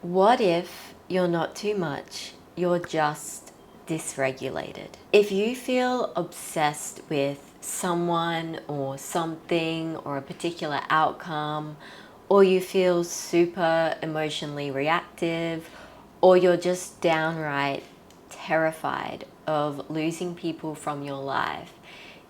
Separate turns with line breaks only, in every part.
What if you're not too much, you're just dysregulated? If you feel obsessed with someone or something or a particular outcome, or you feel super emotionally reactive, or you're just downright terrified of losing people from your life,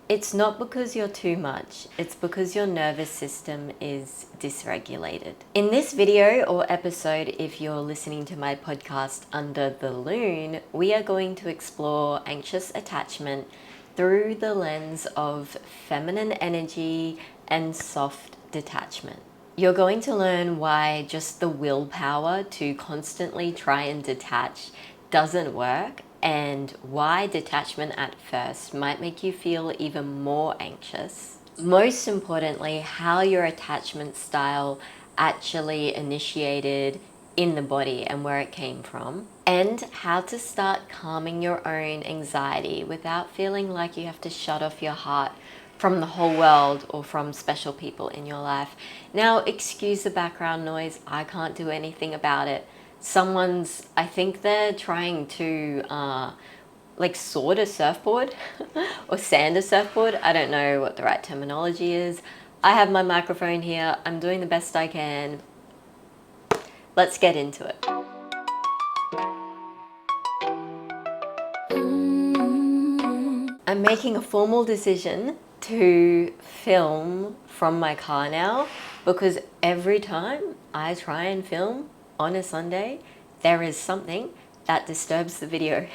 it's not because you're too much, it's because your nervous system is dysregulated. In this video or episode, if you're listening to my podcast Under the Loon, we are going to explore anxious attachment through the lens of feminine energy and soft detachment. You're going to learn why just the willpower to constantly try and detach doesn't work, and why detachment at first might make you feel even more anxious. Most importantly, how your attachment style actually initiated in the body and where it came from, and how to start calming your own anxiety without feeling like you have to shut off your heart from the whole world or from special people in your life. Now, excuse the background noise, I can't do anything about it. I think they're trying to sword a surfboard or sand a surfboard. I don't know what the right terminology is. I have my microphone here. I'm doing the best I can. Let's get into it. I'm making a formal decision to film from my car now, because every time I try and film on a Sunday, there is something that disturbs the video.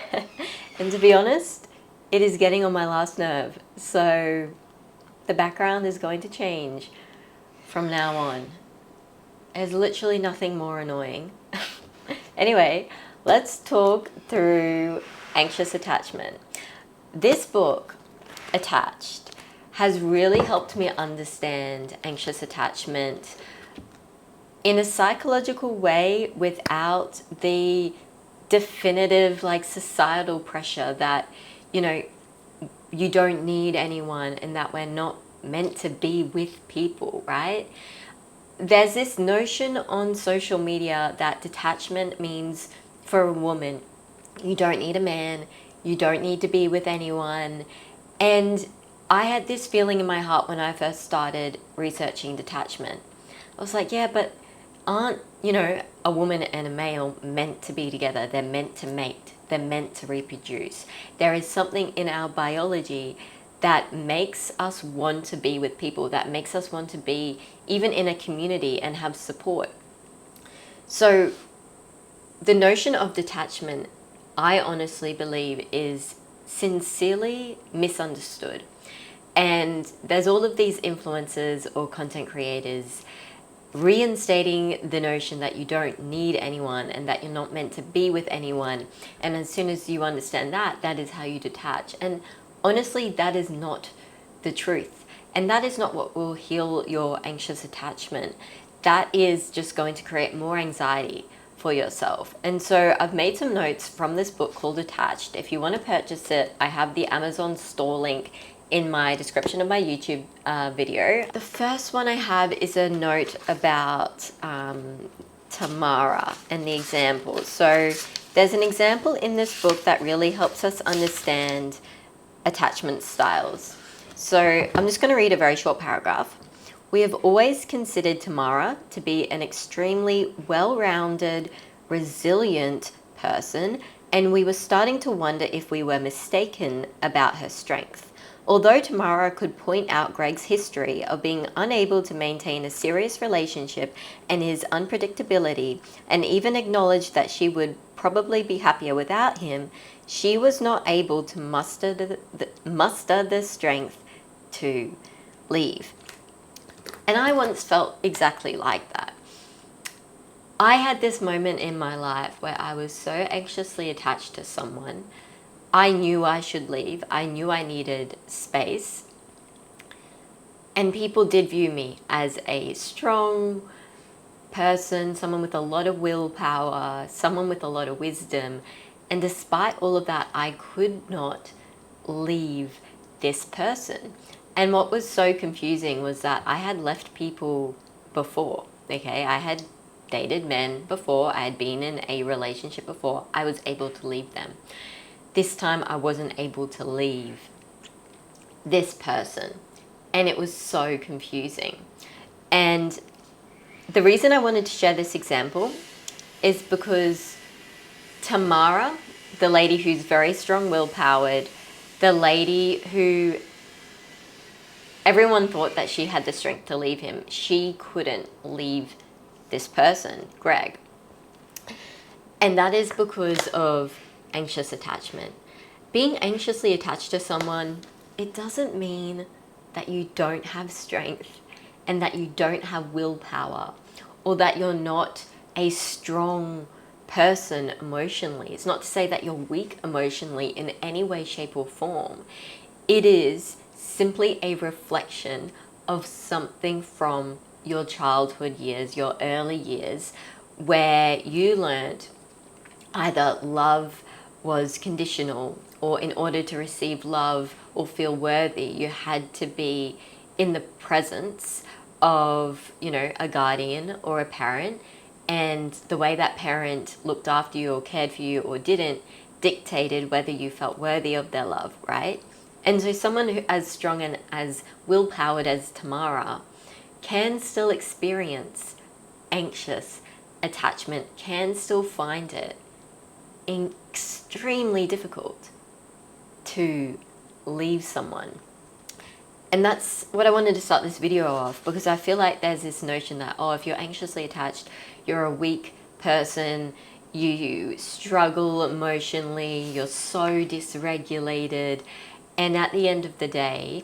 And to be honest, it is getting on my last nerve. So the background is going to change from now on. There's literally nothing more annoying. Anyway, let's talk through anxious attachment. This book, Attached, has really helped me understand anxious attachment in a psychological way without the definitive societal pressure that, you don't need anyone and that we're not meant to be with people, right? There's this notion on social media that detachment means, for a woman, you don't need a man, you don't need to be with anyone. And I had this feeling in my heart when I first started researching detachment. I was like, yeah, but aren't, a woman and a male meant to be together? They're meant to mate. They're meant to reproduce. There is something in our biology that makes us want to be with people, that makes us want to be even in a community and have support. So the notion of detachment, I honestly believe, is sincerely misunderstood. And there's all of these influencers or content creators reinstating the notion that you don't need anyone and that you're not meant to be with anyone. And as soon as you understand that, that is how you detach. And honestly, that is not the truth. And that is not what will heal your anxious attachment. That is just going to create more anxiety for yourself. And so I've made some notes from this book called Attached. If you want to purchase it, I have the Amazon store link in my description of my YouTube video. The first one I have is a note about Tamara and the examples. So there's an example in this book that really helps us understand attachment styles. So I'm just going to read a very short paragraph. We have always considered Tamara to be an extremely well-rounded, resilient person, and we were starting to wonder if we were mistaken about her strength. Although Tamara could point out Greg's history of being unable to maintain a serious relationship and his unpredictability, and even acknowledge that she would probably be happier without him, she was not able to muster the strength to leave. And I once felt exactly like that. I had this moment in my life where I was so anxiously attached to someone. I knew I should leave. I knew I needed space. And people did view me as a strong person, someone with a lot of willpower, someone with a lot of wisdom. And despite all of that, I could not leave this person. And what was so confusing was that I had left people before, okay? I had dated men before, I had been in a relationship before, I was able to leave them. This time I wasn't able to leave this person, and it was so confusing. And the reason I wanted to share this example is because Tamara, the lady who's very strong willpowered, the lady who everyone thought that she had the strength to leave him, she couldn't leave this person, Greg. And that is because of anxious attachment. Being anxiously attached to someone, it doesn't mean that you don't have strength and that you don't have willpower, or that you're not a strong person emotionally. It's not to say that you're weak emotionally in any way, shape, or form. It is simply a reflection of something from your childhood years, your early years, where you learned either love was conditional, or in order to receive love or feel worthy, you had to be in the presence of, a guardian or a parent, and the way that parent looked after you or cared for you or didn't dictated whether you felt worthy of their love, right? And so someone who as strong and as willpowered as Tamara can still experience anxious attachment, can still find it extremely difficult to leave someone. And that's what I wanted to start this video off, because I feel like there's this notion that, if you're anxiously attached, you're a weak person, you struggle emotionally, you're so dysregulated. And at the end of the day,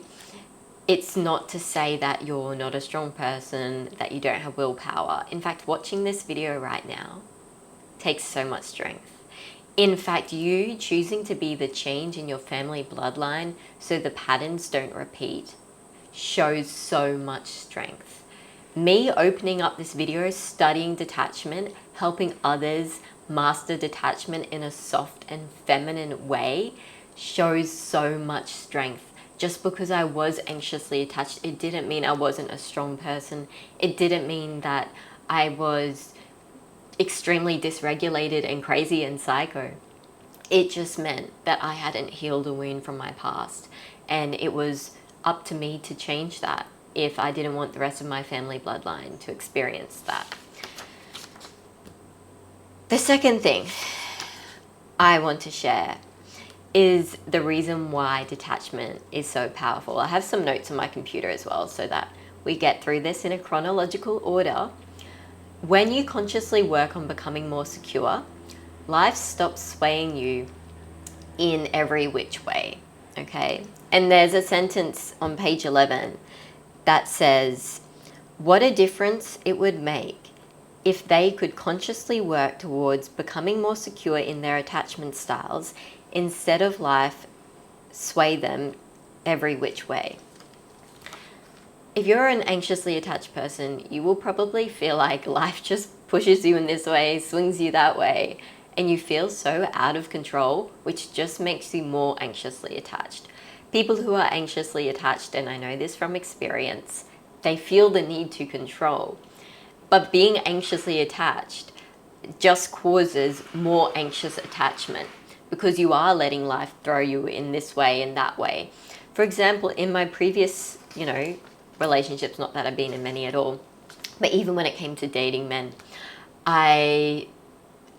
it's not to say that you're not a strong person, that you don't have willpower. In fact, watching this video right now takes so much strength. In fact, you choosing to be the change in your family bloodline so the patterns don't repeat shows so much strength. Me opening up this video, studying detachment, helping others master detachment in a soft and feminine way shows so much strength. Just because I was anxiously attached, it didn't mean I wasn't a strong person. It didn't mean that I was extremely dysregulated and crazy and psycho. It just meant that I hadn't healed a wound from my past, and it was up to me to change that if I didn't want the rest of my family bloodline to experience that. The second thing I want to share is the reason why detachment is so powerful. I have some notes on my computer as well so that we get through this in a chronological order. When you consciously work on becoming more secure, life stops swaying you in every which way, okay? And there's a sentence on page 11 that says, what a difference it would make if they could consciously work towards becoming more secure in their attachment styles instead of life sway them every which way. If you're an anxiously attached person, you will probably feel like life just pushes you in this way, swings you that way, and you feel so out of control, which just makes you more anxiously attached. People who are anxiously attached, and I know this from experience, they feel the need to control. But being anxiously attached just causes more anxious attachment, because you are letting life throw you in this way and that way. For example, in my previous, relationships, not that I've been in many at all, but even when it came to dating men, I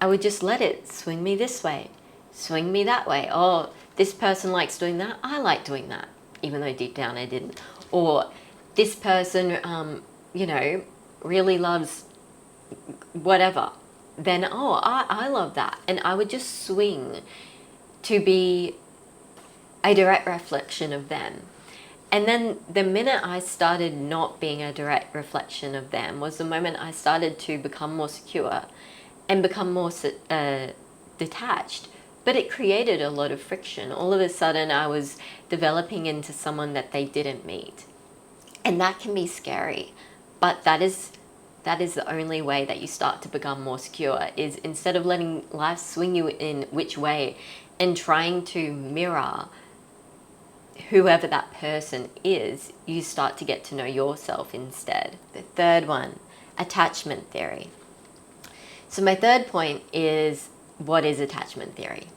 would just let it swing me this way, swing me that way. Oh, this person likes doing that, I like doing that, even though deep down I didn't. Or this person, really loves whatever, then, I love that. And I would just swing to be a direct reflection of them. And then the minute I started not being a direct reflection of them was the moment I started to become more secure and become more detached. But it created a lot of friction. All of a sudden I was developing into someone that they didn't meet. And that can be scary. But that is the only way that you start to become more secure, is instead of letting life swing you in which way and trying to mirror whoever that person is, you start to get to know yourself instead. The third one, attachment theory. So my third point is, what is attachment theory?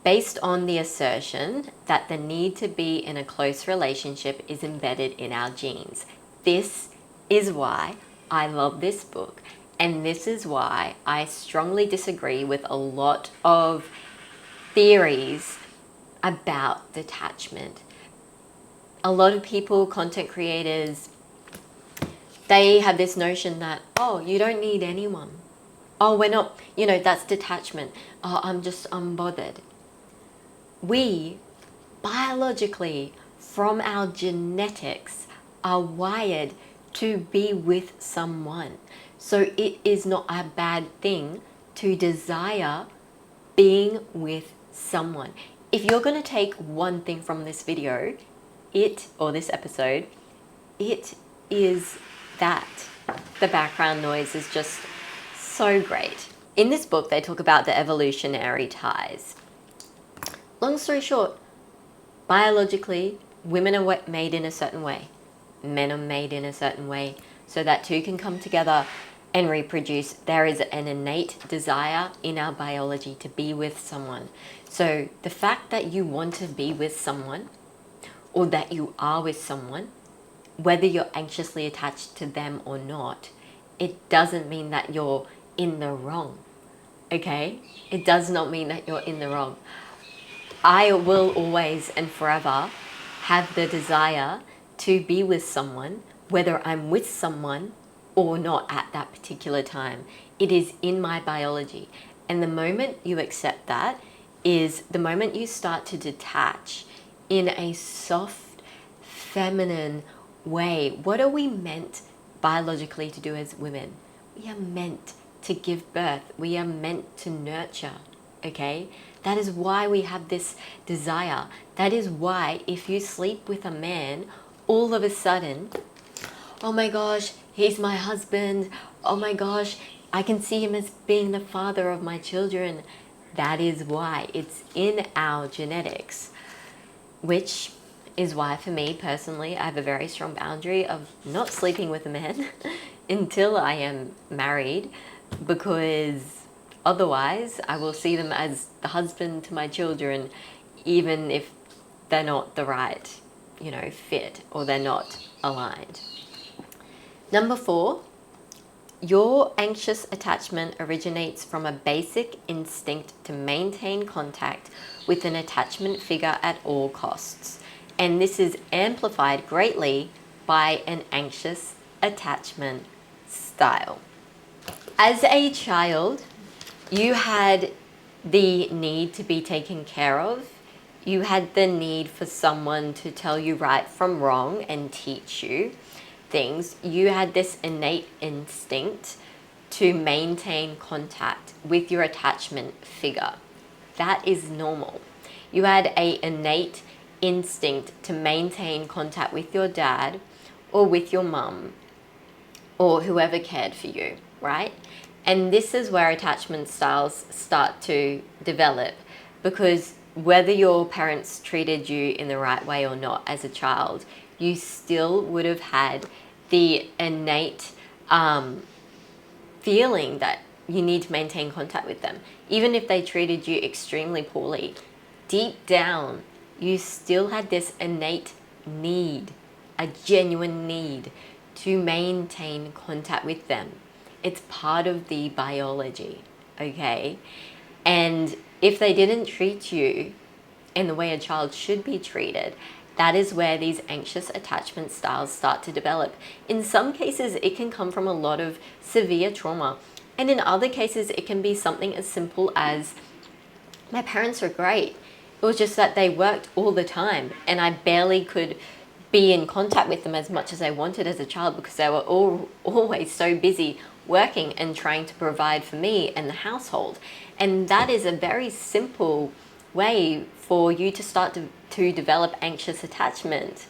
Based on the assertion that the need to be in a close relationship is embedded in our genes. This is why I love this book, and this is why I strongly disagree with a lot of theories about detachment. A lot of people, content creators, they have this notion that, oh, you don't need anyone. Oh, we're not, that's detachment. Oh, I'm just unbothered. We, biologically, from our genetics, are wired to be with someone. So it is not a bad thing to desire being with someone. If you're going to take one thing from this video, this episode, it is that the background noise is just so great. In this book, they talk about the evolutionary ties. Long story short, biologically, women are made in a certain way. Men are made in a certain way so that two can come together and reproduce. There is an innate desire in our biology to be with someone. So the fact that you want to be with someone, or that you are with someone, whether you're anxiously attached to them or not, it doesn't mean that you're in the wrong, okay? It does not mean that you're in the wrong. I will always and forever have the desire to be with someone, whether I'm with someone or not at that particular time. It is in my biology. And the moment you accept that is the moment you start to detach in a soft, feminine way. What are we meant biologically to do as women? We are meant to give birth. We are meant to nurture, okay? That is why we have this desire. That is why if you sleep with a man, all of a sudden, oh my gosh, he's my husband. Oh my gosh, I can see him as being the father of my children. That is why. It's in our genetics, which is why for me personally, I have a very strong boundary of not sleeping with a man until I am married, because otherwise I will see them as the husband to my children, even if they're not the right, fit, or they're not aligned. Number 4, your anxious attachment originates from a basic instinct to maintain contact with an attachment figure at all costs. And this is amplified greatly by an anxious attachment style. As a child, you had the need to be taken care of. You had the need for someone to tell you right from wrong and teach you things. You had this innate instinct to maintain contact with your attachment figure. That is normal. You had an innate instinct to maintain contact with your dad or with your mum or whoever cared for you, right? And this is where attachment styles start to develop, because whether your parents treated you in the right way or not as a child, you still would have had the innate feeling that you need to maintain contact with them. Even if they treated you extremely poorly, deep down, you still had this innate need, a genuine need to maintain contact with them. It's part of the biology, okay? And if they didn't treat you in the way a child should be treated, that is where these anxious attachment styles start to develop. In some cases, it can come from a lot of severe trauma. And in other cases, it can be something as simple as, my parents are great. It was just that they worked all the time and I barely could be in contact with them as much as I wanted as a child, because they were always so busy working and trying to provide for me and the household. And that is a very simple way for you to start to develop anxious attachment,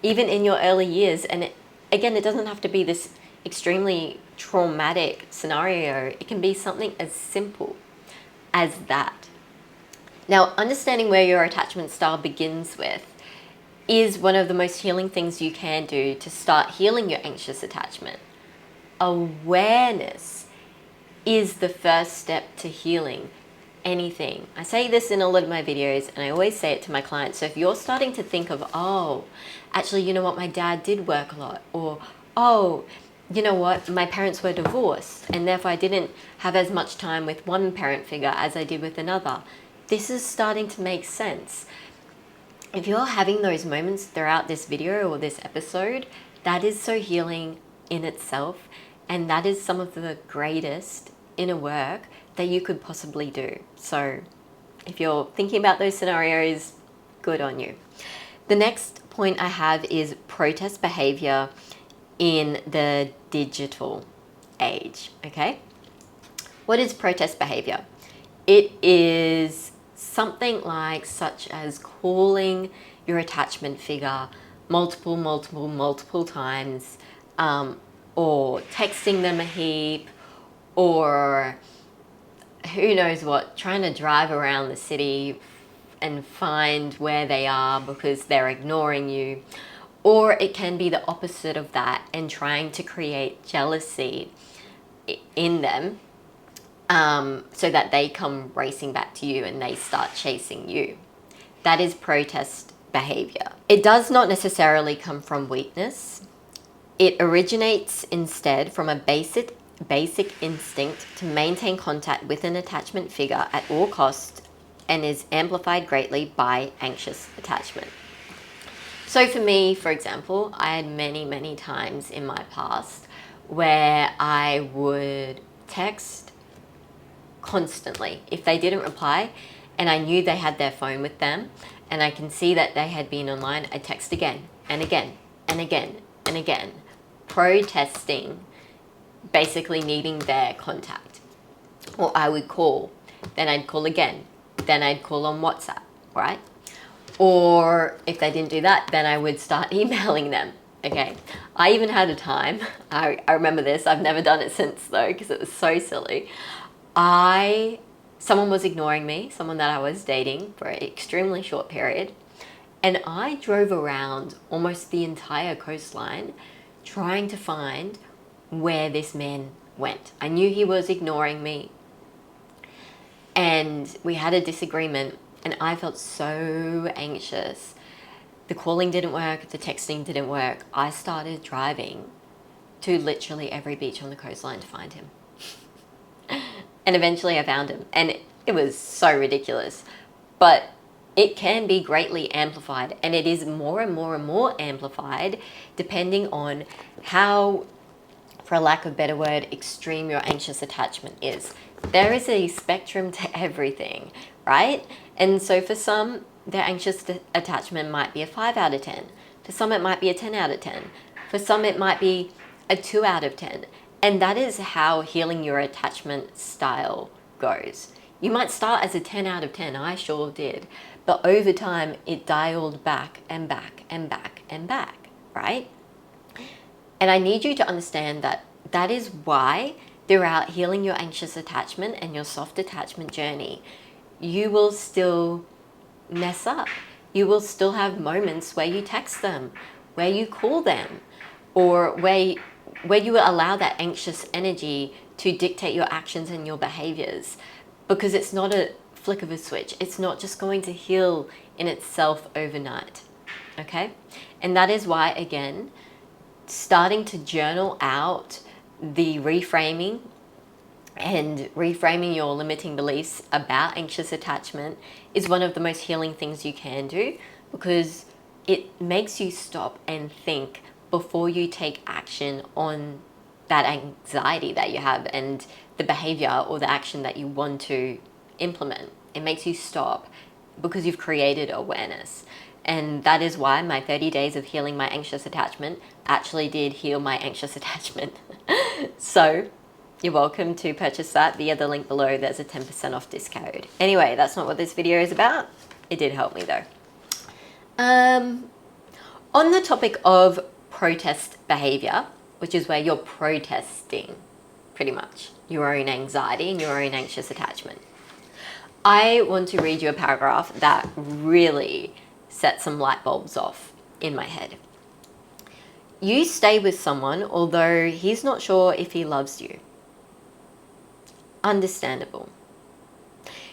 even in your early years. And it doesn't have to be this extremely traumatic scenario. It can be something as simple as that. Now, understanding where your attachment style begins with is one of the most healing things you can do to start healing your anxious attachment. Awareness is the first step to healing anything. I say this in a lot of my videos, and I always say it to my clients. So if you're starting to think of, oh, actually, you know what, my dad did work a lot, or, oh, you know what, my parents were divorced, and therefore I didn't have as much time with one parent figure as I did with another. This is starting to make sense. If you're having those moments throughout this video or this episode, that is so healing in itself, and that is some of the greatest inner work that you could possibly do. So if you're thinking about those scenarios, good on you. The next point I have is protest behavior in the digital age, okay? What is protest behavior? It is something like such as calling your attachment figure multiple times, or texting them a heap, or who knows what, trying to drive around the city and find where they are because they're ignoring you. Or it can be the opposite of that and trying to create jealousy in them, so that they come racing back to you and they start chasing you. That is protest behavior. It does not necessarily come from weakness. It originates instead from a basic instinct to maintain contact with an attachment figure at all costs, and is amplified greatly by anxious attachment. So for me, for example, I had many times in my past where I would text constantly. If they didn't reply and I knew they had their phone with them and I can see that they had been online, I text again and again and again and again, protesting, basically needing their contact. Or I would call, then I'd call again, then I'd call on WhatsApp, right? Or if they didn't do that, then I would start emailing them. Okay, I even had a time, I remember this, I've never done it since though, because it was so silly. Someone was ignoring me, someone that I was dating for an extremely short period, and I drove around almost the entire coastline trying to find where this man went. I knew he was ignoring me, and we had a disagreement, and I felt so anxious. The calling didn't work, the texting didn't work. I started driving to literally every beach on the coastline to find him. And eventually I found him, and it was so ridiculous. But it can be greatly amplified, and it is more and more amplified depending on how, for lack of a better word, extreme your anxious attachment is. There is a spectrum to everything, right? And so for some, their anxious attachment might be a 5 out of 10. For some, it might be a 10 out of 10. For some, it might be a 2 out of 10. And that is how healing your attachment style goes. You might start as a 10 out of 10, I sure did. But over time, it dialed back and back and back and back, right? And I need you to understand that that is why throughout healing your anxious attachment and your soft attachment journey, you will still mess up. You will still have moments where you text them, where you call them, or where you allow that anxious energy to dictate your actions and your behaviors, because it's not a flick of a switch. It's not just going to heal in itself overnight, okay? And that is why, again, starting to journal out the reframing and reframing your limiting beliefs about anxious attachment is one of the most healing things you can do, because it makes you stop and think before you take action on that anxiety that you have and the behavior or the action that you want to implement. It makes you stop because you've created awareness. And that is why my 30 days of healing my anxious attachment actually did heal my anxious attachment. So you're welcome to purchase that via the link below. There's a 10% off discount. Anyway, that's not what this video is about. It did help me though. On the topic of protest behavior, which is where you're protesting pretty much your own anxiety and your own anxious attachment, I want to read you a paragraph that really set some light bulbs off in my head. You stay with someone although he's not sure if he loves you. Understandable.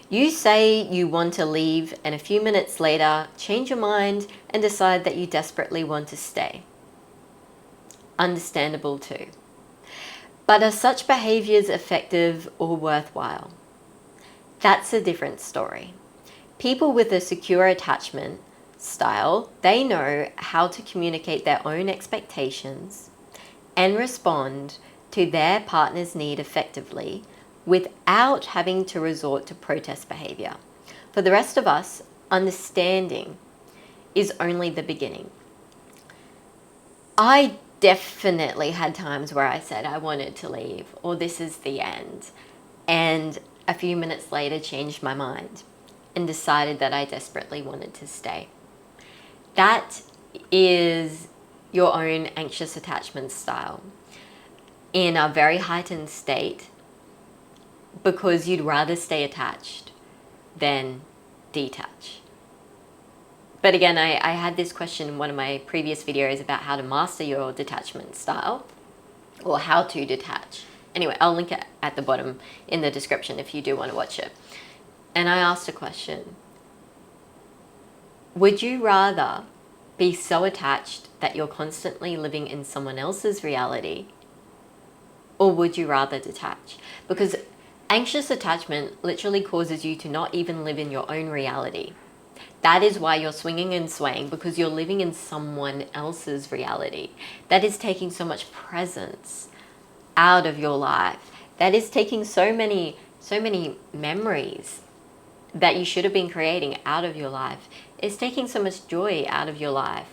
You say you want to leave and a few minutes later change your mind and decide that you desperately want to stay. Understandable too. But are such behaviours effective or worthwhile? That's a different story. People with a secure attachment style, they know how to communicate their own expectations and respond to their partner's need effectively without having to resort to protest behaviour. For the rest of us, understanding is only the beginning. I definitely had times where I said I wanted to leave or this is the end, and a few minutes later changed my mind and decided that I desperately wanted to stay. That is your own anxious attachment style in a very heightened state because you'd rather stay attached than detach. But again, I had this question in one of my previous videos about how to master your detachment style or how to detach. Anyway, I'll link it at the bottom in the description if you do want to watch it. And I asked a question. Would you rather be so attached that you're constantly living in someone else's reality, or would you rather detach? Because anxious attachment literally causes you to not even live in your own reality. That is why you're swinging and swaying, because you're living in someone else's reality. That is taking so much presence out of your life. That is taking so many memories that you should have been creating out of your life. It's taking so much joy out of your life.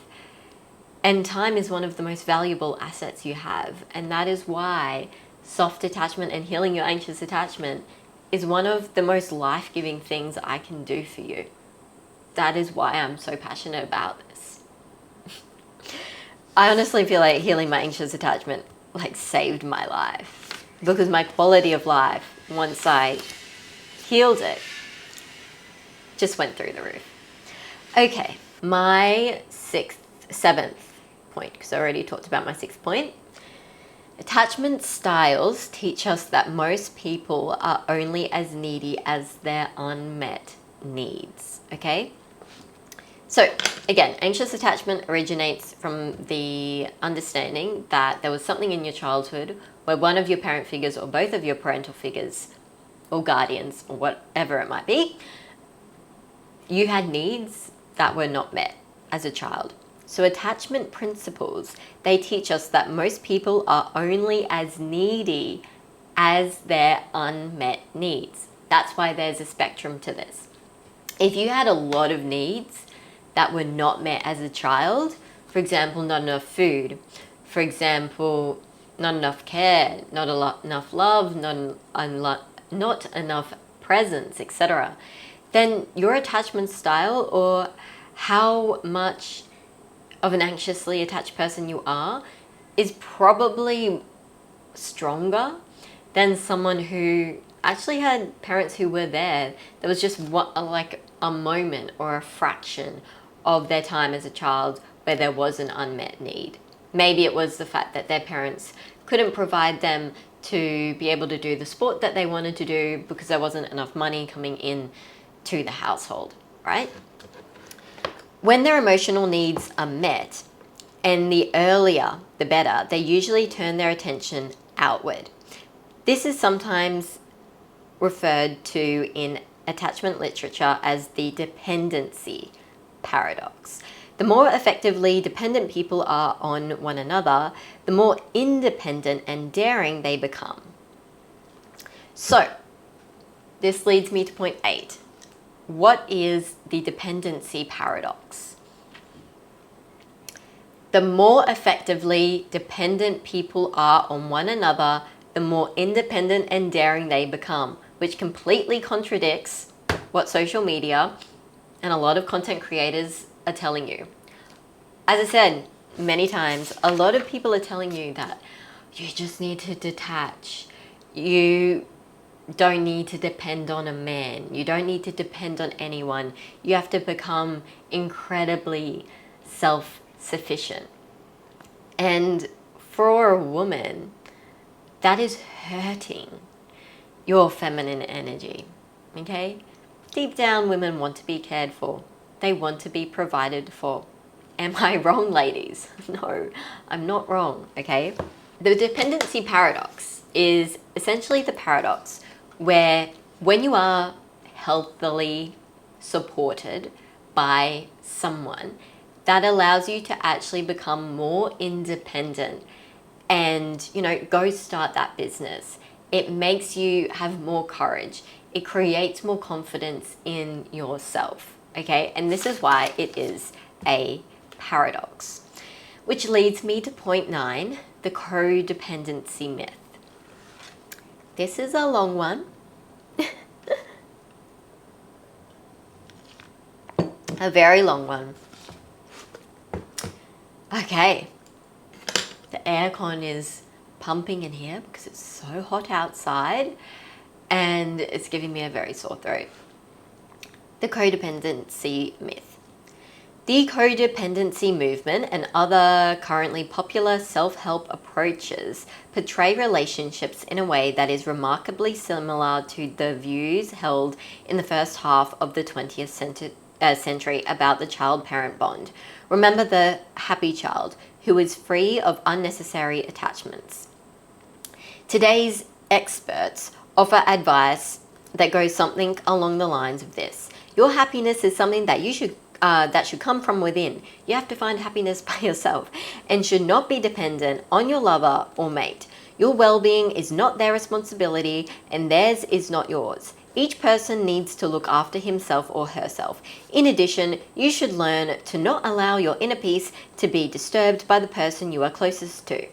And time is one of the most valuable assets you have. And that is why soft attachment and healing your anxious attachment is one of the most life-giving things I can do for you. That is why I'm so passionate about this. I honestly feel like healing my anxious attachment saved my life, because my quality of life, once I healed it, just went through the roof. Okay, my seventh point, because I already talked about my sixth point. Attachment styles teach us that most people are only as needy as their unmet needs, okay? So again, anxious attachment originates from the understanding that there was something in your childhood where one of your parent figures or both of your parental figures or guardians or whatever it might be, you had needs that were not met as a child. So attachment principles, they teach us that most people are only as needy as their unmet needs. That's why there's a spectrum to this. If you had a lot of needs that were not met as a child, for example, not enough food, for example, not enough care, enough love, not enough presence, etc., then your attachment style or how much of an anxiously attached person you are is probably stronger than someone who actually had parents who were there. There was just a moment or a fraction of their time as a child where there was an unmet need. Maybe it was the fact that their parents couldn't provide them to be able to do the sport that they wanted to do because there wasn't enough money coming in to the household, right? When their emotional needs are met, and the earlier the better, they usually turn their attention outward. This is sometimes referred to in attachment literature as the dependency paradox. The more effectively dependent people are on one another, the more independent and daring they become. So, this leads me to point 8. What is the dependency paradox? The more effectively dependent people are on one another, the more independent and daring they become, which completely contradicts what social media and a lot of content creators are telling you. As I said many times, a lot of people are telling you that you just need to detach. You don't need to depend on a man. You don't need to depend on anyone. You have to become incredibly self-sufficient. And for a woman, that is hurting. your feminine energy, okay? Deep down, women want to be cared for. They want to be provided for. Am I wrong, ladies? No, I'm not wrong, okay? The dependency paradox is essentially the paradox where when you are healthily supported by someone, that allows you to actually become more independent and, go start that business. It makes you have more courage. It creates more confidence in yourself, okay? And this is why it is a paradox. Which leads me to point 9, the codependency myth. This is a long one. A very long one. Okay. The aircon is pumping in here because it's so hot outside and it's giving me a very sore throat. The codependency myth. The codependency movement and other currently popular self-help approaches portray relationships in a way that is remarkably similar to the views held in the first half of the 20th century about the child-parent bond. Remember the happy child who is free of unnecessary attachments. Today's experts offer advice that goes something along the lines of this. Your happiness is something that that should come from within. You have to find happiness by yourself and should not be dependent on your lover or mate. Your well-being is not their responsibility and theirs is not yours. Each person needs to look after himself or herself. In addition, you should learn to not allow your inner peace to be disturbed by the person you are closest to.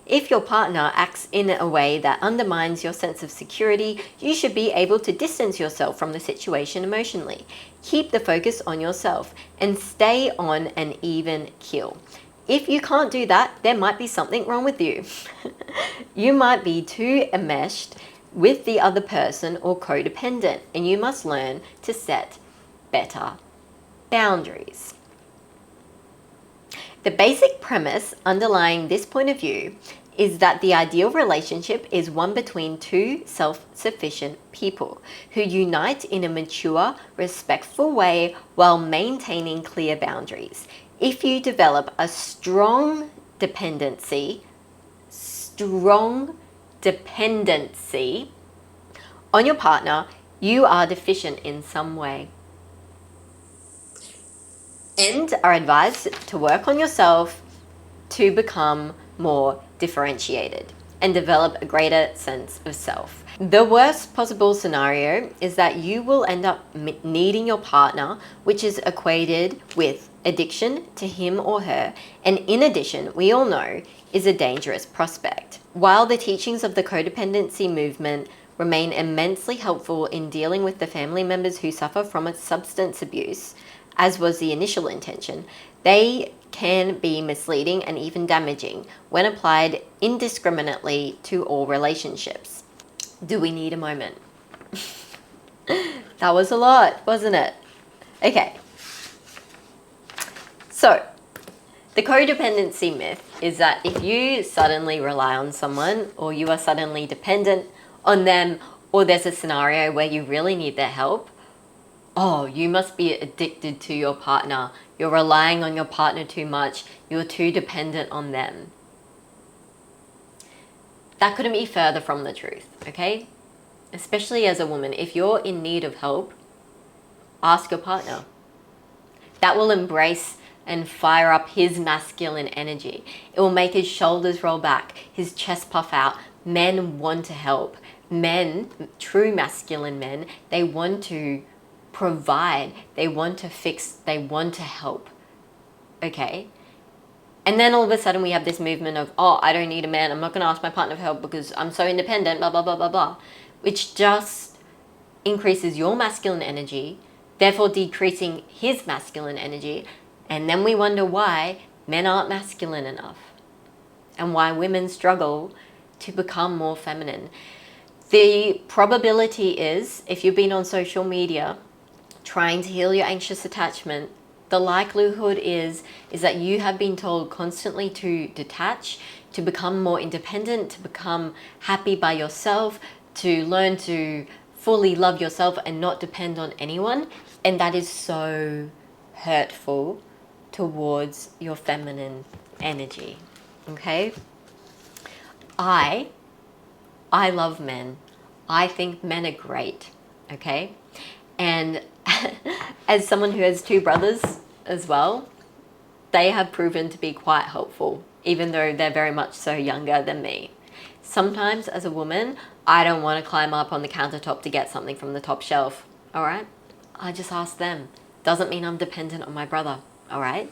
If your partner acts in a way that undermines your sense of security, you should be able to distance yourself from the situation emotionally. Keep the focus on yourself and stay on an even keel. If you can't do that, there might be something wrong with you. You might be too enmeshed with the other person or codependent, and you must learn to set better boundaries. The basic premise underlying this point of view is that the ideal relationship is one between two self-sufficient people who unite in a mature, respectful way while maintaining clear boundaries. If you develop a strong dependency on your partner, you are deficient in some way. And are advised to work on yourself to become more differentiated and develop a greater sense of self. The worst possible scenario is that you will end up needing your partner, which is equated with addiction to him or her, and in addition, we all know, is a dangerous prospect. While the teachings of the codependency movement remain immensely helpful in dealing with the family members who suffer from substance abuse, as was the initial intention, they can be misleading and even damaging when applied indiscriminately to all relationships. Do we need a moment? That was a lot, wasn't it? Okay. So, the codependency myth is that if you suddenly rely on someone or you are suddenly dependent on them or there's a scenario where you really need their help, oh, you must be addicted to your partner. You're relying on your partner too much. You're too dependent on them. That couldn't be further from the truth, okay? Especially as a woman, if you're in need of help, ask your partner. That will embrace and fire up his masculine energy. It will make his shoulders roll back, his chest puff out. Men want to help. Men, true masculine men, they want to provide, they want to fix, they want to help, okay? And then all of a sudden we have this movement of, oh, I don't need a man, I'm not going to ask my partner for help because I'm so independent, blah, blah, blah, blah, blah, which just increases your masculine energy, therefore decreasing his masculine energy, and then we wonder why men aren't masculine enough and why women struggle to become more feminine. The probability is, if you've been on social media trying to heal your anxious attachment, the likelihood is that you have been told constantly to detach, to become more independent, to become happy by yourself, to learn to fully love yourself and not depend on anyone. And that is so hurtful towards your feminine energy. Okay? I love men. I think men are great. Okay? And as someone who has 2 brothers as well, they have proven to be quite helpful, even though they're very much so younger than me. Sometimes as a woman, I don't want to climb up on the countertop to get something from the top shelf, all right? I just ask them. Doesn't mean I'm dependent on my brother, all right?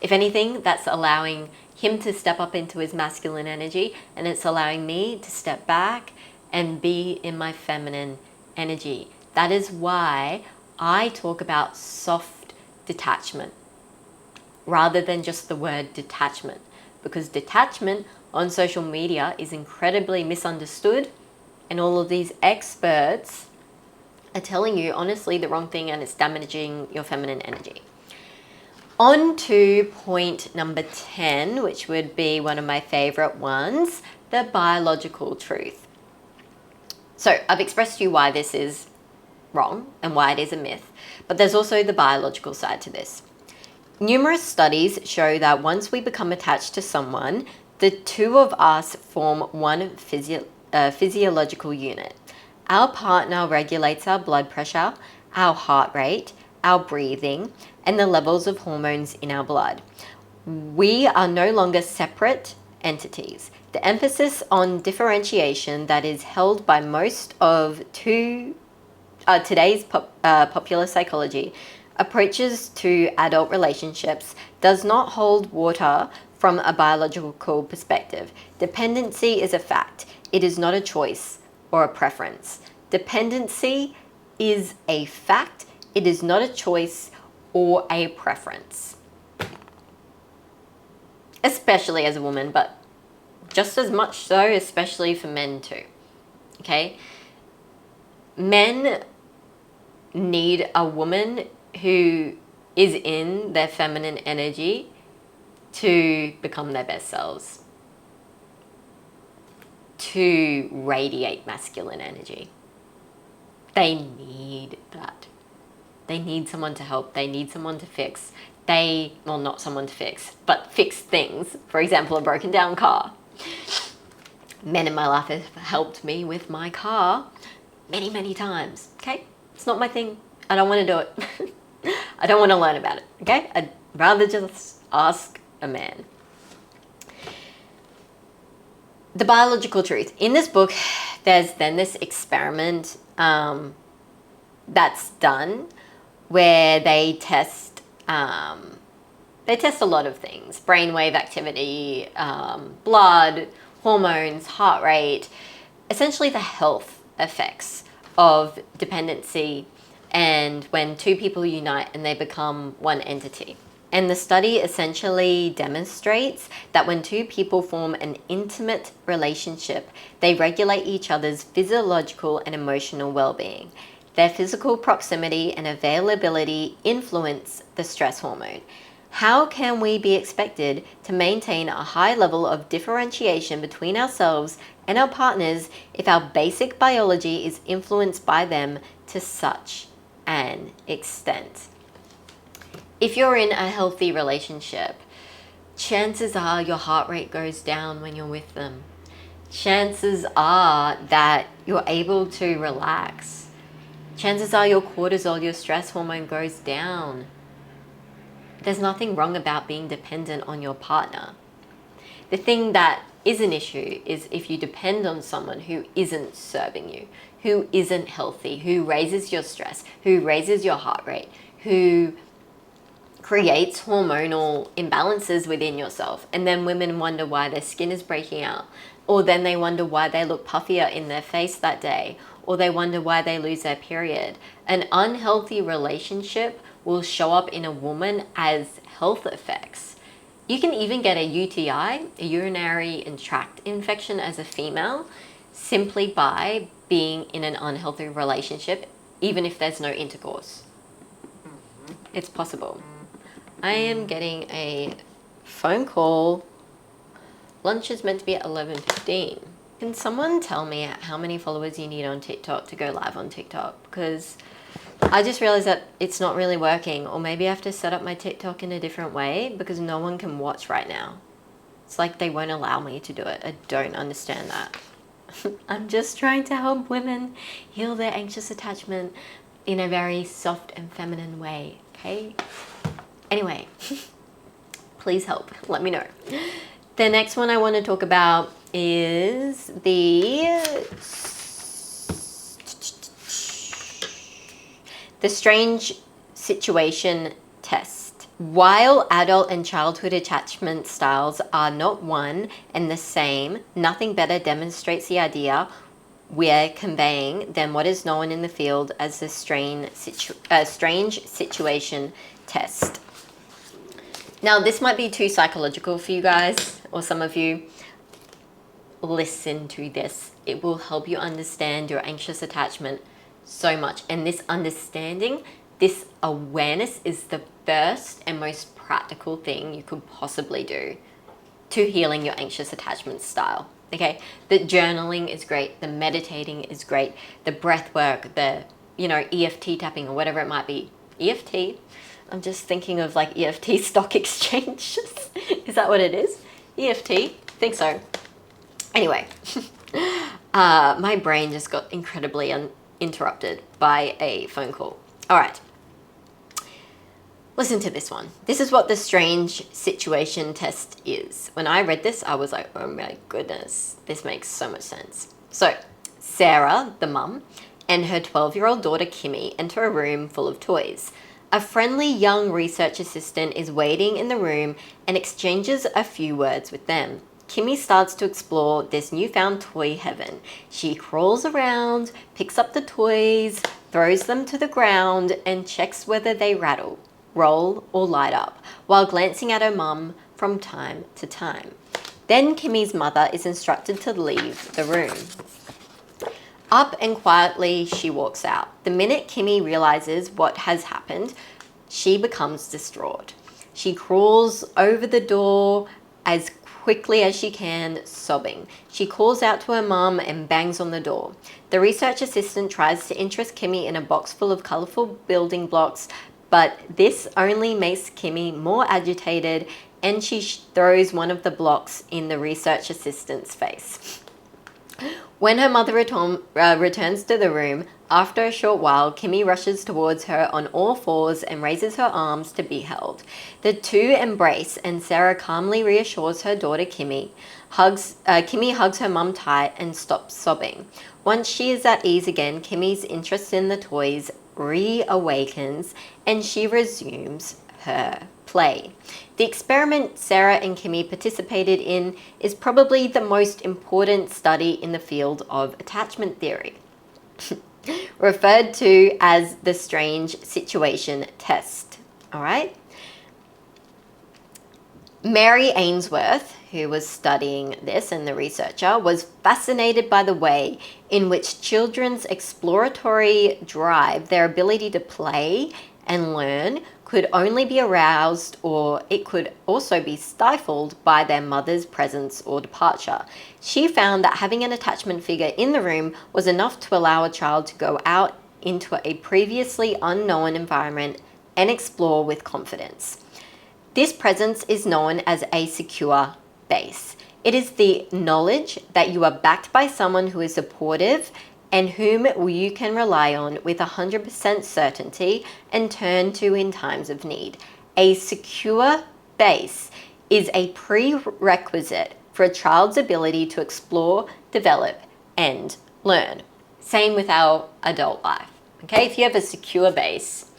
If anything, that's allowing him to step up into his masculine energy, and it's allowing me to step back and be in my feminine energy. That is why I talk about soft detachment rather than just the word detachment, because detachment on social media is incredibly misunderstood, and all of these experts are telling you honestly the wrong thing, and it's damaging your feminine energy. On to point number 10, which would be one of my favorite ones, the biological truth. So I've expressed to you why this is wrong and why it is a myth, but there's also the biological side to this. Numerous studies show that once we become attached to someone, the 2 of us form one physiological unit. Our partner regulates our blood pressure, our heart rate, our breathing, and the levels of hormones in our blood. We are no longer separate entities. The emphasis on differentiation that is held by most of today's popular psychology approaches to adult relationships does not hold water from a biological perspective. Dependency is a fact. It is not a choice or a preference. Dependency is a fact. It is not a choice or a preference. Especially as a woman, but just as much so, especially for men too. Okay? Men need a woman who is in their feminine energy to become their best selves, to radiate masculine energy. They need that. They need someone to help. They need someone to fix. Well, not someone to fix, but fix things. For example, a broken down car. Men in my life have helped me with my car many, many times. Okay? It's not my thing. I don't want to do it. I don't want to learn about it. Okay? I'd rather just ask a man. The biological truth. In this book, there's then this experiment that's done where they test a lot of things: brainwave activity, blood, hormones, heart rate, essentially the health effects of dependency, and when 2 people unite and they become one entity. And the study essentially demonstrates that when 2 people form an intimate relationship, they regulate each other's physiological and emotional well-being. Their physical proximity and availability influence the stress hormone. How can we be expected to maintain a high level of differentiation between ourselves and our partners if our basic biology is influenced by them to such an extent? If you're in a healthy relationship, chances are your heart rate goes down when you're with them. Chances are that you're able to relax. Chances are your cortisol, your stress hormone, goes down. There's nothing wrong about being dependent on your partner. The thing that is an issue is if you depend on someone who isn't serving you, who isn't healthy, who raises your stress, who raises your heart rate, who creates hormonal imbalances within yourself. And then women wonder why their skin is breaking out, or then they wonder why they look puffier in their face that day, or they wonder why they lose their period. An unhealthy relationship will show up in a woman as health effects. You can even get a UTI, a urinary tract infection, as a female simply by being in an unhealthy relationship, even if there's no intercourse. It's possible. I am getting a phone call. Lunch is meant to be at 11:15. Can someone tell me how many followers you need on TikTok to go live on TikTok? Because I just realized that it's not really working, or maybe I have to set up my TikTok in a different way because no one can watch right now. It's like they won't allow me to do it. I don't understand that. I'm just trying to help women heal their anxious attachment in a very soft and feminine way, okay? Anyway, please help. Let me know. The next one I want to talk about is the strange situation test. While adult and childhood attachment styles are not one and the same, nothing better demonstrates the idea we're conveying than what is known in the field as the strange situation test. Now, this might be too psychological for you guys, or some of you. Listen to this. It will help you understand your anxious attachment so much. And this understanding, this awareness is the first and most practical thing you could possibly do to healing your anxious attachment style. Okay, the journaling is great, the meditating is great, the breath work, the EFT tapping or whatever it might be. EFT, I'm just thinking of like EFT stock exchange. Is that what it is? EFT, think so. Anyway, my brain just got incredibly interrupted by a phone call. All right. Listen to this one. This is what the strange situation test is. When I read this, I was like, oh my goodness, this makes so much sense. So, Sarah, the mum, and her 12-year-old daughter Kimmy enter a room full of toys. A friendly young research assistant is waiting in the room and exchanges a few words with them. Kimmy starts to explore this newfound toy heaven. She crawls around, picks up the toys, throws them to the ground, and checks whether they rattle, roll, or light up, while glancing at her mum from time to time. Then Kimmy's mother is instructed to leave the room. Up and quietly, she walks out. The minute Kimmy realizes what has happened, she becomes distraught. She crawls over the door as quickly as she can, sobbing. She calls out to her mum and bangs on the door. The research assistant tries to interest Kimmy in a box full of colorful building blocks, but this only makes Kimmy more agitated, and she throws one of the blocks in the research assistant's face. When her mother returns to the room, after a short while, Kimmy rushes towards her on all fours and raises her arms to be held. The two embrace, and Sarah calmly reassures her daughter Kimmy. Kimmy hugs her mum tight and stops sobbing. Once she is at ease again, Kimmy's interest in the toys reawakens, and she resumes her play. The experiment Sarah and Kimmy participated in is probably the most important study in the field of attachment theory, referred to as the strange situation test. All right? Mary Ainsworth, who was studying this and the researcher, was fascinated by the way in which children's exploratory drive, their ability to play and learn, could only be aroused, or it could also be stifled by their mother's presence or departure. She found that having an attachment figure in the room was enough to allow a child to go out into a previously unknown environment and explore with confidence. This presence is known as a secure base. It is the knowledge that you are backed by someone who is supportive and whom you can rely on with 100% certainty and turn to in times of need. A secure base is a prerequisite for a child's ability to explore, develop, and learn. Same with our adult life. Okay, if you have a secure base,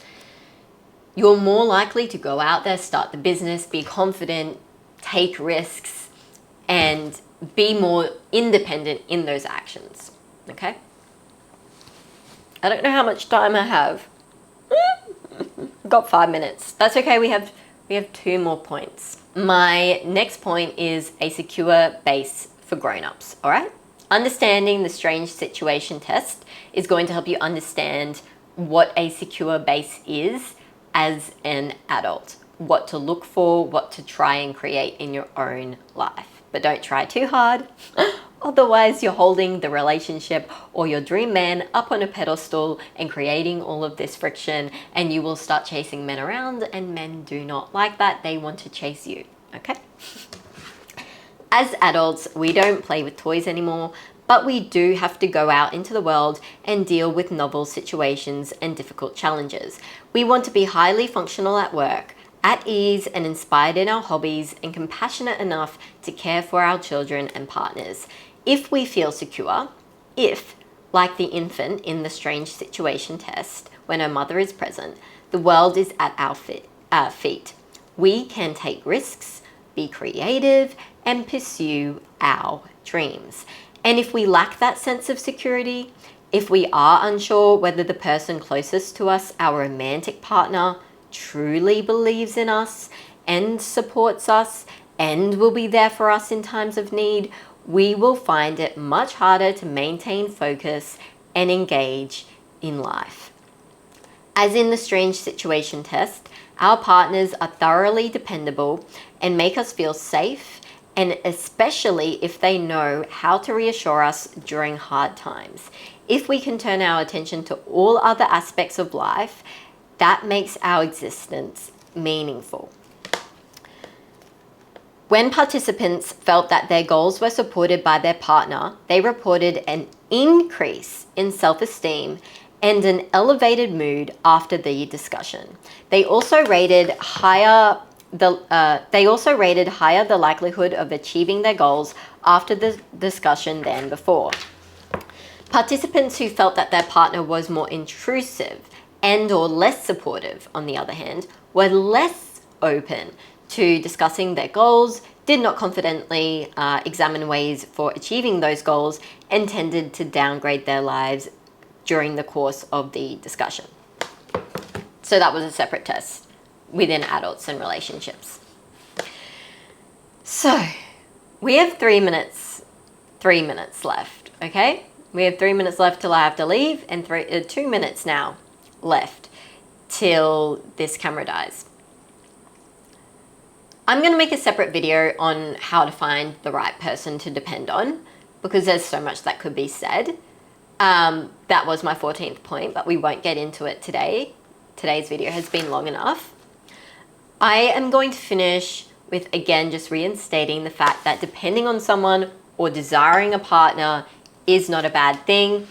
you're more likely to go out there, start the business, be confident, take risks, and be more independent in those actions. Okay? I don't know how much time I have. Got 5 minutes. That's okay. We have 2 more points. My next point is a secure base for grown-ups. All right? Understanding the strange situation test is going to help you understand what a secure base is as an adult, what to look for, what to try and create in your own life. But don't try too hard Otherwise, you're holding the relationship or your dream man up on a pedestal and creating all of this friction, and you will start chasing men around, and men do not like that. They want to chase you, okay? As adults, we don't play with toys anymore, but we do have to go out into the world and deal with novel situations and difficult challenges. We want to be highly functional at work, at ease and inspired in our hobbies, and compassionate enough to care for our children and partners. If we feel secure, if, like the infant in the strange situation test, when her mother is present, the world is at our feet, we can take risks, be creative, and pursue our dreams. And if we lack that sense of security, if we are unsure whether the person closest to us, our romantic partner, truly believes in us and supports us and will be there for us in times of need, we will find it much harder to maintain focus and engage in life. As in the strange situation test, our partners are thoroughly dependable and make us feel safe, and especially if they know how to reassure us during hard times. If we can turn our attention to all other aspects of life, that makes our existence meaningful. When participants felt that their goals were supported by their partner, they reported an increase in self-esteem and an elevated mood after the discussion. They also rated higher the likelihood of achieving their goals after the discussion than before. Participants who felt that their partner was more intrusive and or less supportive, on the other hand, were less open to discussing their goals, did not confidently examine ways for achieving those goals, and tended to downgrade their lives during the course of the discussion. So that was a separate test within adults and relationships. So we have 3 minutes left, okay? We have 3 minutes left till I have to leave, and 2 minutes now left till this camera dies. I'm going to make a separate video on how to find the right person to depend on, because there's so much that could be said. That was my 14th point, but we won't get into it today. Today's video has been long enough. I am going to finish with, again, just reinstating the fact that depending on someone or desiring a partner is not a bad thing.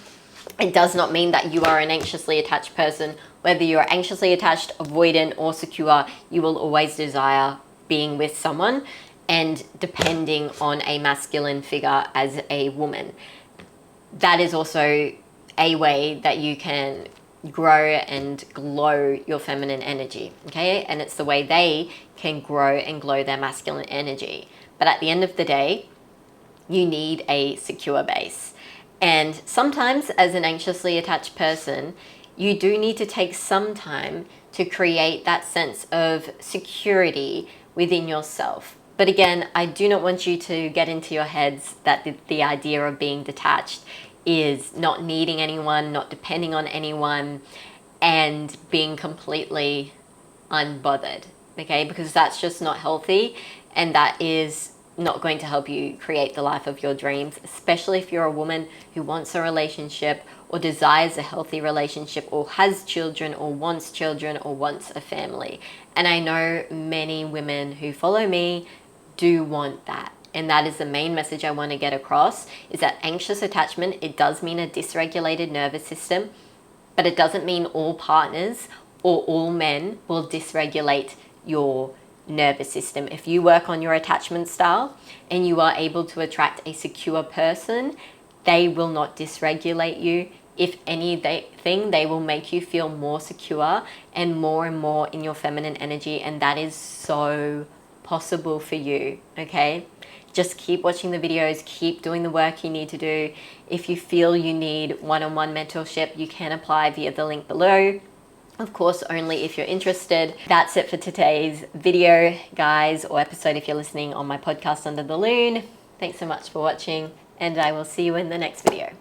It does not mean that you are an anxiously attached person. Whether you're anxiously attached, avoidant, or secure, you will always desire being with someone and depending on a masculine figure as a woman. That is also a way that you can grow and glow your feminine energy, okay? And it's the way they can grow and glow their masculine energy. But at the end of the day, you need a secure base. And sometimes as an anxiously attached person, you do need to take some time to create that sense of security within yourself. But again, I do not want you to get into your heads that the idea of being detached is not needing anyone, not depending on anyone, and being completely unbothered, okay? Because that's just not healthy, and that is not going to help you create the life of your dreams, especially if you're a woman who wants a relationship or desires a healthy relationship or has children or wants a family. And I know many women who follow me do want that. And that is the main message I want to get across, is that anxious attachment, it does mean a dysregulated nervous system, but it doesn't mean all partners or all men will dysregulate your nervous system. If you work on your attachment style and you are able to attract a secure person, they will not dysregulate you. If anything, they will make you feel more secure and more in your feminine energy, and that is so possible for you, okay? Just keep watching the videos, keep doing the work you need to do. If you feel you need one-on-one mentorship, you can apply via the link below. Of course, only if you're interested. That's it for today's video, guys, or episode if you're listening on my podcast Under the Loon. Thanks so much for watching, and I will see you in the next video.